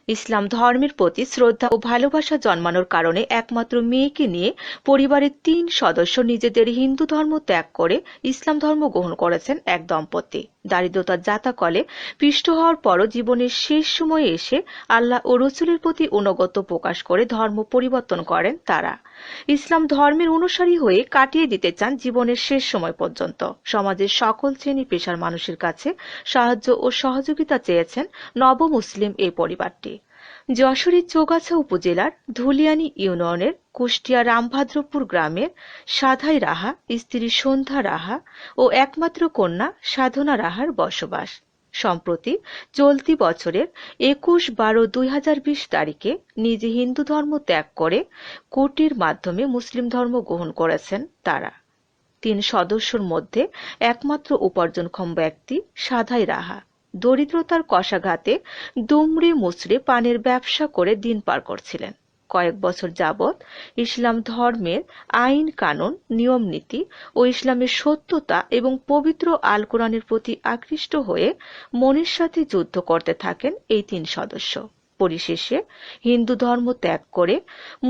ইসলাম ধর্মের প্রতি শ্রদ্ধা ও ভালোবাসা জন্মানোর কারণে একমাত্র মেয়েকে নিয়ে পরিবারের ৩ সদস্য নিজেদের হিন্দু ধর্ম ত্যাগ করে ইসলাম ধর্ম গ্রহণ করেছেন এক দম্পতি। দারিদ্রতার জাতাকলে পিষ্ট হওয়ার পরও জীবনের শেষ সময়ে এসে আল্লাহ ও রসুলের প্রতি অনুগত্য প্রকাশ করে ধর্ম পরিবর্তন করেন তারা। ইসলাম ধর্মের অনুসারী হয়ে কাটিয়ে দিতে চান জীবনের শেষ সময় পর্যন্ত। সমাজের সকল শ্রেণী পেশার মানুষের কাছে সাহায্য ও সহযোগিতা চেয়েছেন নবমুসলিম এই পরিবারটি। যশোরের চৌগাছা উপজেলার ধুলিয়ানী ইউনিয়নের কুষ্টিয়া রামভাদ্রপুর গ্রামের সাধাই রাহা, স্ত্রী সন্ধ্যা রাহা ও একমাত্র কন্যা সাধনা রাহার বসবাস। সম্প্রতি চলতি বছরের ২১/১২/২০২০ তারিখে নিজে হিন্দু ধর্ম ত্যাগ করে কুটির মাধ্যমে মুসলিম ধর্ম গ্রহণ করেছেন তারা। ৩ সদস্যর মধ্যে একমাত্র উপার্জনক্ষম ব্যক্তি সাধাই রাহা দরিদ্রতার কষাঘাতে দুমড়ে মুচড়ে পানের ব্যবসা করে দিন পার করছিলেন। কয়েক বছর যাবৎ ইসলাম ধর্মের আইন কানুন, নিয়ম নীতি ও ইসলামের সত্যতা এবং পবিত্র আল কোরআনের প্রতি আকৃষ্ট হয়ে মনের সাথে যুদ্ধ করতে থাকেন এই ৩ সদস্য। পরিশেষে হিন্দু ধর্ম ত্যাগ করে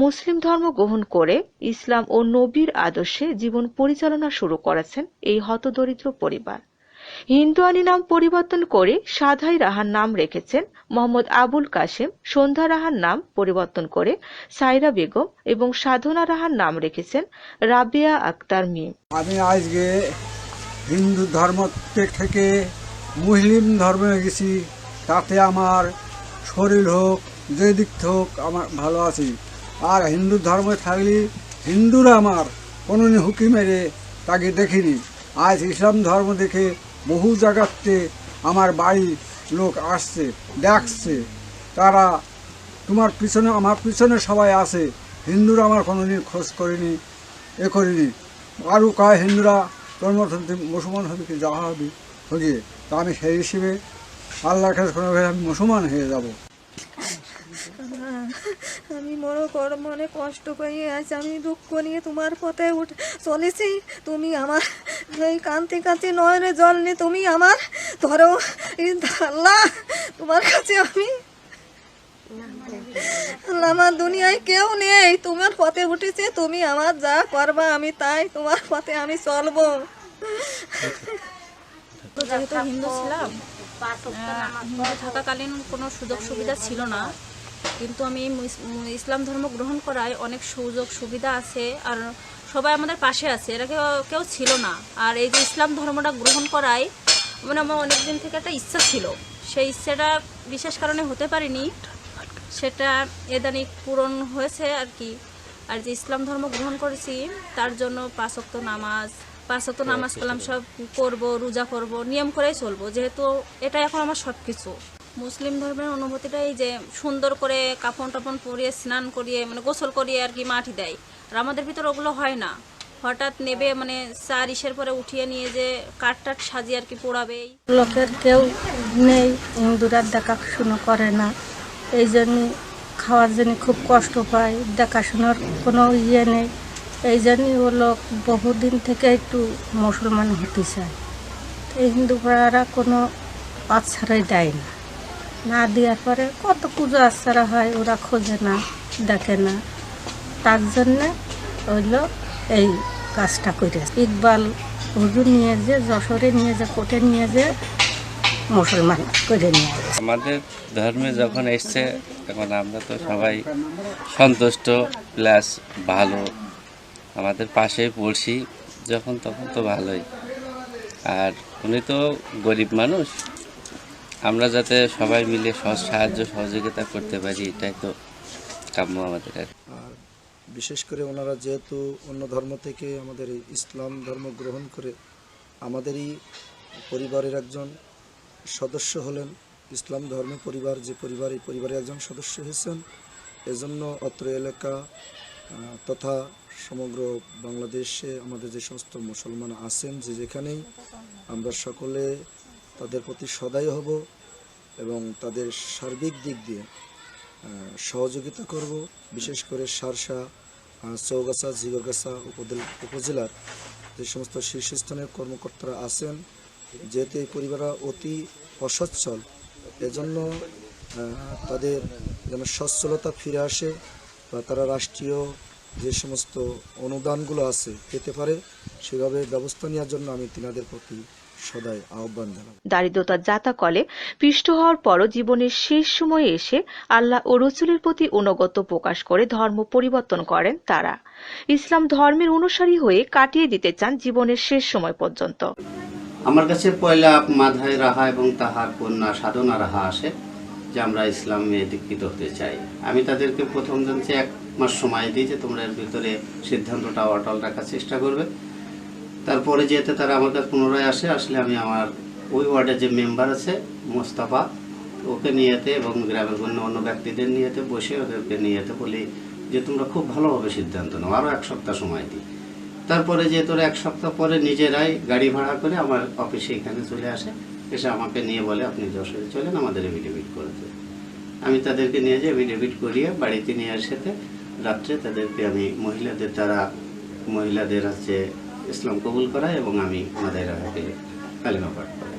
মুসলিম ধর্ম গ্রহণ করে ইসলাম ও নবীর আদর্শে জীবন পরিচালনা শুরু করেছেন এই হতদরিদ্র পরিবার। হিন্দুয়ানি নাম পরিবর্তন করে সাধাই রাহার নাম রেখেছেন মোহাম্মদ আবুল কাশেম, সন্ধ্যা রাহার নাম পরিবর্তন করে সাইরা বেগম এবং সাধনা রাহার নাম রেখেছেন রাবেয়া আক্তার মিম। আমি আজকে হিন্দু ধর্ম থেকে মুসলিম ধর্মে গেছি, তাতে আমার শরীর হোক যে দিক হোক আমার ভালো আছি। আর হিন্দু ধর্মে থাকলে হিন্দুরা আমার কোনোদিন হুকি মেরে তাকে দেখিনি। আজ ইসলাম ধর্ম দেখে বহু জায়গাতে আমার বাড়ি লোক আসছে, দেখছে, তারা তোমার পিছনে আমার পিছনে সবাই আছে। হিন্দুরা আমার কোনোদিন খোঁজ করেনি, করিনি। আরও কয় হিন্দুরা তোর মতন মুসলমান হবে কি, যাওয়া হবে হলিয়ে, তা আমি সেই হিসেবে আল্লাহর কাছে কোনো আমি মুসলমান হয়ে যাব। আমি মনে কষ্ট পেয়ে আছি, আমি দুঃখ নিয়ে তোমার পথে উঠে চলেছি। তুমি আমার এই কান্তি কান্তি নয়নে জল নিয়ে তুমি আমার ধরো আল্লাহ, তোমার কাছে আমি আল্লাহ, আমার দুনিয়ায় কেউ নেই, তোমার পথে উঠেছে, তুমি আমার যা করবা আমি তাই তোমার পথে আমি চলবো। যেহেতু হিন্দু ছিলাম, হিন্দু থাকাকালীন কোনো সুযোগ সুবিধা ছিল না, কিন্তু আমি ইসলাম ধর্ম গ্রহণ করায় অনেক সুযোগ সুবিধা আছে, আর সবাই আমাদের পাশে আছে, এরা কেউ ছিল না। আর এই যে ইসলাম ধর্মটা গ্রহণ করায় মানে আমার অনেক দিন থেকে একটা ইচ্ছা ছিল, সেই ইচ্ছাটা বিশেষ কারণে হতে পারিনি, সেটা এদানিক পূরণ হয়েছে আর কি। আর যে ইসলাম ধর্ম গ্রহণ করেছি তার জন্য ৫ ওয়াক্ত নামাজ কালাম সব করব, রোজা করব, নিয়ম করেই চলবো, যেহেতু এটা এখন আমার সব কিছু। মুসলিম ধর্মের অনুভূতিটা এই যে সুন্দর করে কাফন টাফন পরিয়ে স্নান করিয়ে মানে গোসল করিয়ে আর কি মাটি দেয়, আর আমাদের ভিতরে ওগুলো হয় না। হঠাৎ নেবে মানে ৪ ইসের পরে উঠিয়ে নিয়ে যে কাঠ টাট সাজিয়ে আর কি পোড়াবে। লোকের কেউ নেই, হিন্দুরা দেখাশুনো করে না, এই জন্য খাওয়ার জন্য খুব কষ্ট পায়, দেখাশোনার কোনো ইয়ে নেই। এই জন্যই ও লোক বহুদিন থেকে একটু মুসলমান হতে চায়। এই হিন্দু পাড়ারা কোনো আচ্ছারাই দেয় না, না দেওয়ার পরে কত পুজো আচ্ছারা হয় ওরা খোঁজে না, দেখে না, তার জন্যে হইলো এই কাজটা করে ইকবাল হুজুর নিয়ে যে যশোরে নিয়ে যে কোর্টে নিয়ে যে মুসলমান করে নিয়ে আমাদের ধর্মে যখন এসছে তখন আমরা তো সবাই সন্তুষ্ট, প্লাস ভালো, আমাদের পাশেই পড়ছি যখন তখন তো ভালোই। আর উনি তো গরিব মানুষ, আমরা যাতে সবাই মিলে সাহায্য সহযোগিতা করতে পারি এটাই তো কাম্য আমাদের। আর বিশেষ করে ওনারা যেহেতু অন্য ধর্ম থেকে আমাদের ইসলাম ধর্ম গ্রহণ করে আমাদেরই পরিবারের একজন সদস্য হলেন, ইসলাম ধর্মের পরিবার যে পরিবার, এই পরিবারের একজন সদস্য হয়েছেন। এজন্য অত্র এলাকা তথা সমগ্র বাংলাদেশে আমাদের যে সমস্ত মুসলমান আছেন যে যেখানেই, আমরা সকলে তাদের প্রতি সদয় হব এবং তাদের সার্বিক দিক দিয়ে সহযোগিতা করব। বিশেষ করে শার্শা, চৌগাছা, ঝিগরগাছা উপজেলার যে সমস্ত শীর্ষস্থানের কর্মকর্তারা আছেন, যেহেতু এই পরিবার অতি অসচ্ছল, এজন্য তাদের যেন সচ্ছলতা ফিরে আসে বা তারা রাষ্ট্রীয় যে সমস্ত অনুদানগুলো আছে পেতে পারে, সেভাবে ব্যবস্থা নেওয়ার জন্য আমি তিনাদের প্রতি সদাই আহ্বান জানাব। দারিদ্রতার জাতাকলে পিষ্ট হওয়ার পরও জীবনের শেষ সময়ে এসে আল্লাহ ও রসুলের প্রতি অনুগত্য প্রকাশ করে ধর্ম পরিবর্তন করেন তারা। ইসলাম ধর্মের অনুসারী হয়ে কাটিয়ে দিতে চান জীবনের শেষ সময় পর্যন্ত। আমার কাছে পয়লা মাধায় রাহা এবং তাহার কন্যা সাধনা রাহা আসে যে আমরা ইসলামে দীক্ষিত হতে চাই। আমি তাদেরকে প্রথম জানছি 1 মাস সময় দিই যে তোমরা এর ভিতরে সিদ্ধান্তটা অটল রাখার চেষ্টা করবে। তারপরে যেতে তারা আমার কাছে পুনরায় আসলে আমি আমার ওই ওয়ার্ডের যে মেম্বার আছে মোস্তফা, ওকে নিয়েতে এবং গ্রামের অন্য ব্যক্তিদের নিয়েতে বসে ওদেরকে নিয়েতে বলি যে তোমরা খুব ভালোভাবে সিদ্ধান্ত নাও, আরও 1 সপ্তাহ সময় দিই। তারপরে যে তোরা 1 সপ্তাহ পরে নিজেরাই গাড়ি ভাড়া করে আমার অফিসে এখানে চলে আসে, এসে আমাকে নিয়ে বলে আপনি যশোরে চলেন, আমাদের এফিডেভিট করে দেন। আমি তাদেরকে নিয়ে যাই, এফিডেভিট করিয়ে বাড়িতে নিয়ে আসতে রাত্রে তাদেরকে আমি মহিলাদের হচ্ছে ইসলাম কবুল করাই এবং আমি মাদায় রাখাকে কালিমা পাঠ করাই।